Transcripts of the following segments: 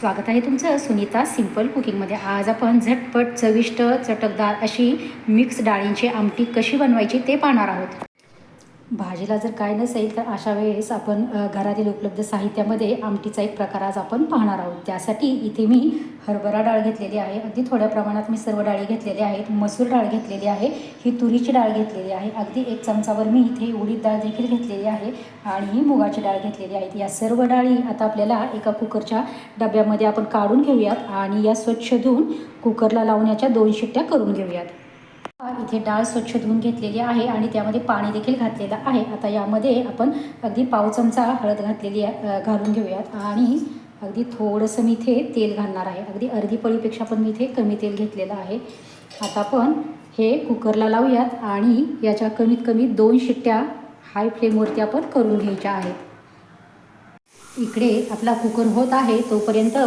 स्वागत आहे तुमचं सुनीता सिंपल कुकिंगमध्ये। आज आपण झटपट चविष्ट चटकदार अशी मिक्स डाळींची आमटी कशी बनवायची ते पाहणार आहोत। भाजीला जर काय नसेल तर अशा वेळेस आपण घरातील उपलब्ध साहित्यामध्ये आमटीचा एक प्रकार आज आपण पाहणार आहोत। त्यासाठी इथे मी हरभरा डाळ घेतलेली आहे, अगदी थोड्या प्रमाणात मी सर्व डाळी घेतलेल्या आहेत। मसूर डाळ घेतलेली आहे, ही तुरीची डाळ घेतलेली आहे, अगदी 1 चमचावर मी इथे उडीद डाळ देखील घेतलेली आहे आणि ही मुगाची डाळ घेतलेली आहे। या सर्व डाळी आता आपल्याला एका कुकरच्या डब्यामध्ये आपण काढून घेऊयात आणि या स्वच्छ धुवून कुकरला लावण्याच्या 2 शिट्ट्या करून घेऊयात। इथे डाळ स्वच्छ धुवून घेतलेली आहे आणि त्यामध्ये पाणी देखील घातलेलं आहे। आता यामध्ये आपण अगदी पाव चमचा हळद घातलेली घालून घेऊयात आणि अगदी थोडंसं मी इथे तेल घालणार आहे, अगदी अर्धी पळीपेक्षा पण मी इथे कमी तेल घेतलेलं आहे। आता आपण हे कुकरला लावूयात आणि याच्या कमीत कमी 2 शिट्ट्या हाय फ्लेमवरती आपण करून घ्यायच्या आहेत। इकडे आपला कुकर होत आहे तोपर्यंत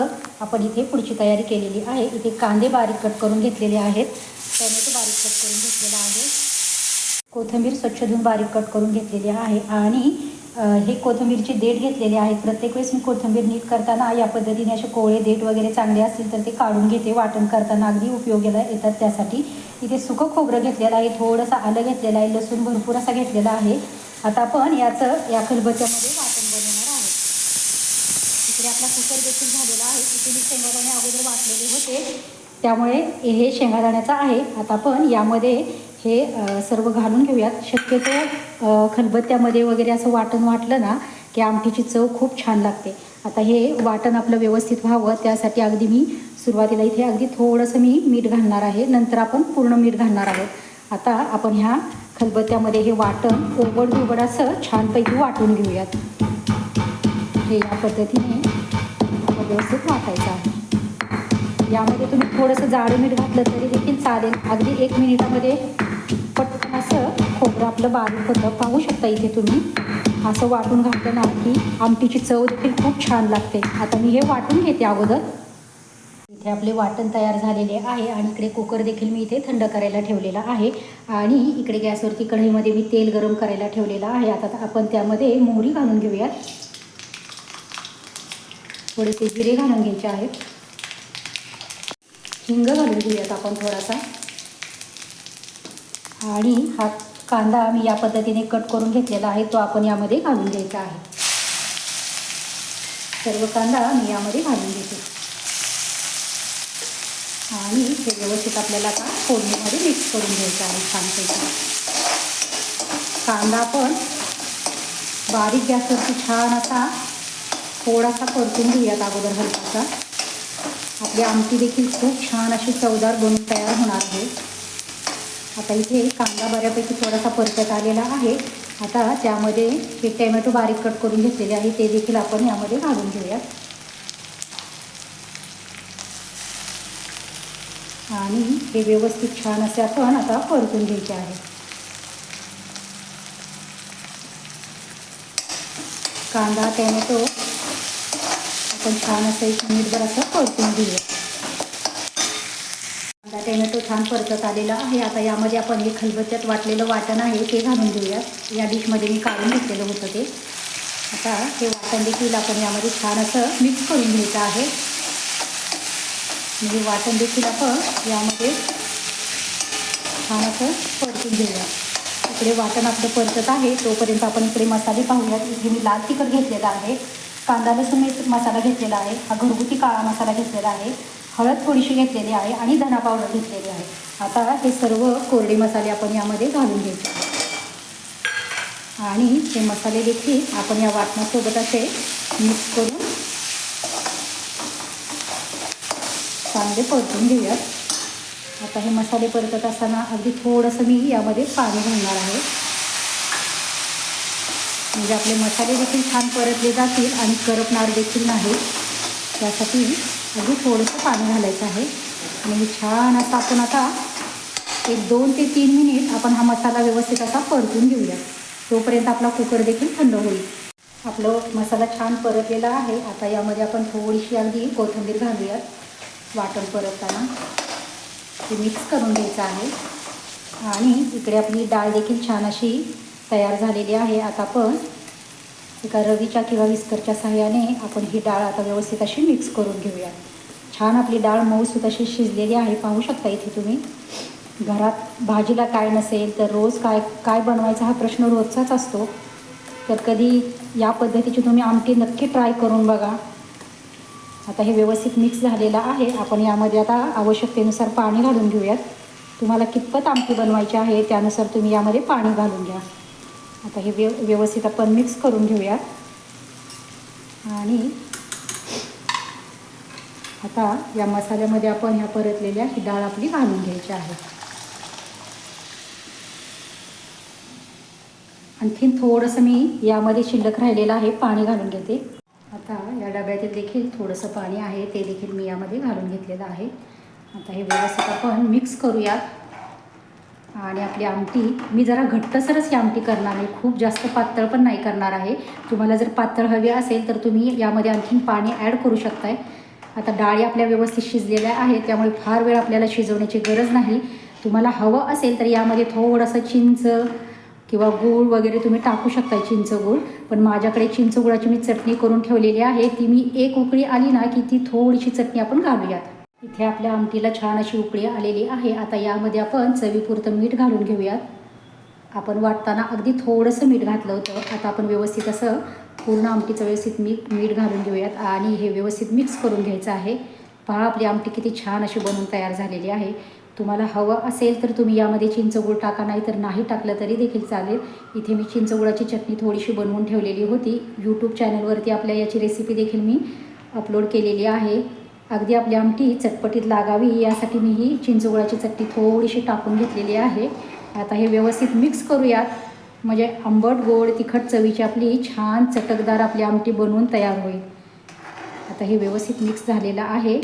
आपण इथे पुढची तयारी केलेली आहे। इथे कांदे बारीक कट करून घेतलेले आहेत, टोमॅटो बारीक कट करून घेतलेला आहे, कोथिंबीर स्वच्छ धुवून बारीक कट करून घेतलेली आहे आणि हे कोथिंबीरचे देठ घेतलेले आहेत। प्रत्येक वेळेस मी कोथिंबीर नीट करताना या पद्धतीने असे कोवळे देठ वगैरे चांगले असतील तर ते काढून घेते, वाटण करताना अगदी उपयोगाला येतात त्यासाठी। इथे सुकं खोबरं घेतलेलं आहे, थोडंसं आलं घेतलेलं आहे, लसूण भरपूर असा घेतलेला आहे। आता आपण या खलबत्त्यामध्ये वाटण बनवणार आहोत। इकडे आपला कुकर देखील झालेला आहे। इथे मी शेंगादाणे अगोदर वाटलेले होते त्यामुळे हे शेंगादाण्याचं आहे। आता आपण यामध्ये हे सर्व घालून घेऊयात। शक्यतो खलबत्त्यामध्ये वगैरे असं वाटण वाटलं ना की आमटीची चव खूप छान लागते। आता हे वाटण आपलं व्यवस्थित व्हावं त्यासाठी अगदी मी सुरुवातीला इथे अगदी थोडंसं मी मीठ घालणार आहे, नंतर आपण पूर्ण मीठ घालणार आहोत। आता आपण ह्या खलबत्त्यामध्ये हे वाटण ओबड असं छानपैकी वाटून घेऊयात। हे या पद्धतीने व्यवस्थित वाटायचं आहे। यामध्ये तुम्ही थोडंसं जाडं मीठ घातलं तरी देखील चालेल। अगदी 1 मिनिटामध्ये पटकन असं खोबरं आपलं बारीक होतं, पाहू शकता इथे तुम्ही। असं वाटून घातलं ना की आमटीची चव देखील खूप छान लागते। आता मी हे वाटून घेते अगोदर। इथे आपले वाटण तयार झालेले आहे आणि इकडे कुकर देखील मी इथे थंड करायला ठेवलेला आहे आणि इकडे गॅसवरती कढईमध्ये मी तेल गरम करायला ठेवलेलं आहे। आता आपण त्यामध्ये मोहरी घालून घेऊयात, थोडेसे जिरे घालून घ्यायचे आहेत, हिंग घालून घेऊयात आपण थोडासा आणि हा कांदा मी या पद्धतीने कट करून घेतलेला आहे तो आपण यामध्ये घालून द्यायचा आहे। सर्व कांदा मी यामध्ये घालून घेते आणि हे व्यवस्थित आपल्याला आता फोडणीमध्ये मिक्स करून घ्यायचं आहे छानपैकी। कांदा आपण बारीक गॅसवरती छान असा थोडासा परतून घेऊयात अगोदर हलकासा। आपली आमटी देखील खूप छान अशी चवदार बनून तयार होणार आहे। आता इथे कांदा बऱ्यापैकी थोडासा परतत आलेला आहे। आता त्यामध्ये हे टोमॅटो बारीक कट करून घेतलेले आहे ते देखील आपण यामध्ये घालून घेऊयात आणि हे व्यवस्थित छान असे आपण आता परतून घ्यायचे आहे। कांदा टोमॅटो आपण छान असं 1 मिनिटभर असं परतून घेऊया। कांदा टोमॅटो छान परतत आलेला आहे। आता यामध्ये आपण हे खलबत्त्यात वाटलेलं वाटण आहे ते घालून घेऊयात। या डिशमध्ये मी काढून घेतलेलं होतं ते। आता हे वाटण देखील आपण यामध्ये छान असं मिक्स करून घ्यायचं आहे। म्हणजे वाटण देखील आपण यामध्ये छान असं परतून घेऊया। इकडे वाटण आपलं परतत आहे तोपर्यंत आपण इकडे मसाले पाहूयात। इथे मी लाल तिखट घेतलेला आहे, कांदा लसूण मसाला घेतलेला आहे, हा घरगुती काळा मसाला घेतलेला आहे, हळद थोडीशी घेतलेली आहे आणि धना पावडर घेतलेली आहे। आता हे सर्व कोरडे मसाले आपण यामध्ये घालून घ्यायचे आणि हे मसाले देखील आपण या वाटणासोबत असे मिक्स करून चांगले परतून घेऊयात। आता हे मसाले परतत असताना अगदी थोडंसं मी यामध्ये पाणी घालणार आहे, म्हणजे आपले मसाले देखील छान परतले जातील आणि करपणार देखील नाही। त्यासाठी अगदी थोडंसं पाणी घालायचं आहे आणि छान असं आपण आता 2 ते 3 मिनिट आपण हा मसाला व्यवस्थित असा परतून घेऊया। तोपर्यंत आपला कुकर देखील थंड होईल। आपलं मसाला छान परतलेला आहे। आता यामध्ये आपण थोडीशी अगदी कोथिंबीर घालूयात। वाटण परतताना ते मिक्स करून घ्यायचं आहे आणि इकडे आपली डाळ देखील छान अशी तयार झालेली आहे। आता आपण एका रवीच्या किंवा विस्करच्या सहाय्याने आपण ही डाळ आता व्यवस्थित अशी मिक्स करून घेऊया. छान आपली डाळ मऊसूत अशी शिजलेली आहे, पाहू शकता इथे तुम्ही. घरात भाजीला काय नसेल तर रोज काय काय बनवायचा हा प्रश्न रोजचाच असतो. तर कधी या पद्धतीची तुम्ही आमटी नक्की ट्राय करून बघा. आता हे व्यवस्थित मिक्स झालेलं आहे. आपण यामध्ये आता आवश्यकतेनुसार पाणी घालून घेऊयात. तुम्हाला कितपत आमटी बनवायची आहे त्यानुसार तुम्ही यामध्ये पाणी घालून घ्या. आता हे व्यवस्थित आपण मिक्स करून घेऊयात. आणि आता या मसाल्यामध्ये आपण ह्या परतलेल्या ही डाळ आपली घालून घ्यायची आहे. आणखीन थोडंसं मी यामध्ये शिल्लक राहिलेलं आहे पाणी घालून घेते. आता या डब्यातील देखील थोडंसं पाणी आहे, ते देखील मी यामध्ये घालून घेतलेलं आहे. आता हे व्यवस्थित आपण मिक्स करूयात. आणि आपली आमटी मी जरा घट्टसरच ही आमटी करणार आहे, खूप जास्त पातळ पण नाही करणार आहे. तुम्हाला जर पातळ हवी असेल तर तुम्ही यामध्ये आणखीन पाणी ॲड करू शकताय. आता डाळी आपल्या व्यवस्थित शिजलेल्या आहेत, त्यामुळे फार वेळ आपल्याला शिजवण्याची गरज नाही. तुम्हाला हवं असेल तर यामध्ये थोडंसं चिंच किंवा गूळ वगैरे तुम्ही टाकू शकता, चिंच गूळ. पण माझ्याकडे चिंच गुळाची मी चटणी करून ठेवलेली आहे, ती मी एक उकळी आली ना की ती थोडीशी चटणी आपण घालूयात. इथे आपल्या आमटीला छान अशी उकळी आलेली आहे. आता यामध्ये आपण चवीपुरतं मीठ घालून घेऊयात. आपण वाटताना अगदी थोडंसं मीठ घातलं होतं. आता आपण व्यवस्थित असं पूर्ण आमटीचं व्यवस्थित मीठ घालून घेऊयात आणि हे व्यवस्थित मिक्स करून घ्यायचं आहे. पहा आपली आमटी किती छान अशी बनवून तयार झालेली आहे. तुम्हाला हवं असेल तर तुम्ही यामध्ये चिंचगूळ टाका, नाही तर नाही टाकलं तरी देखील चालेल. इथे मी चिंचगुळाची चटणी थोडीशी बनवून ठेवलेली होती. यूट्यूब चॅनलवरती आपल्या याची रेसिपी देखील मी अपलोड केलेली आहे. अगदी आपली आमटी चटपटीत लागावी यासाठी मी ही चिंचगुळाची चटणी थोडीशी टाकून घेतलेली आहे. आता हे व्यवस्थित मिक्स करूयात, म्हणजे आंबट गोड तिखट चवीची आपली छान चटकदार आपली आमटी बनवून तयार होईल. आता हे व्यवस्थित मिक्स झालेलं आहे.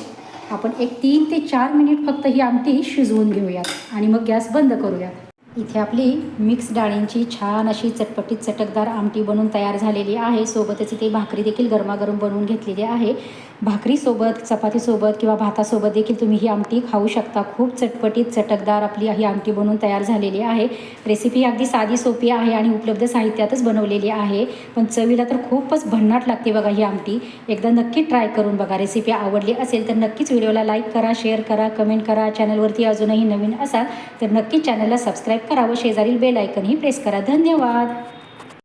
आपण एक 3 ते 4 मिनिट फक्त ही आमटी शिजवून घेऊयात आणि मग गॅस बंद करूयात. इथे आपली मिक्स डाळींची छान अशी चटपटीत चटकदार आमटी बनवून तयार झालेली आहे. सोबतच इथे भाकरी देखील गरमागरम बनवून घेतलेली आहे. भाकरीसोबत, चपातीसोबत किंवा भातासोबत देखील तुम्ही ही आमटी खाऊ शकता. खूप चटपटीत चटकदार आपली ही आमटी बनवून तयार झालेली आहे. रेसिपी अगदी साधी सोपी आहे आणि उपलब्ध साहित्यातच बनवलेली आहे, पण चवीला तर खूपच भन्नाट लागते बघा ही आमटी. एकदा नक्की ट्राय करून बघा. रेसिपी आवडली असेल तर नक्कीच व्हिडिओला लाईक करा, शेअर करा, कमेंट करा. चॅनलवरती अजूनही नवीन असाल तर नक्की चॅनलला सबस्क्राईब करा व शेजारील बेल आयकनही प्रेस करा. धन्यवाद.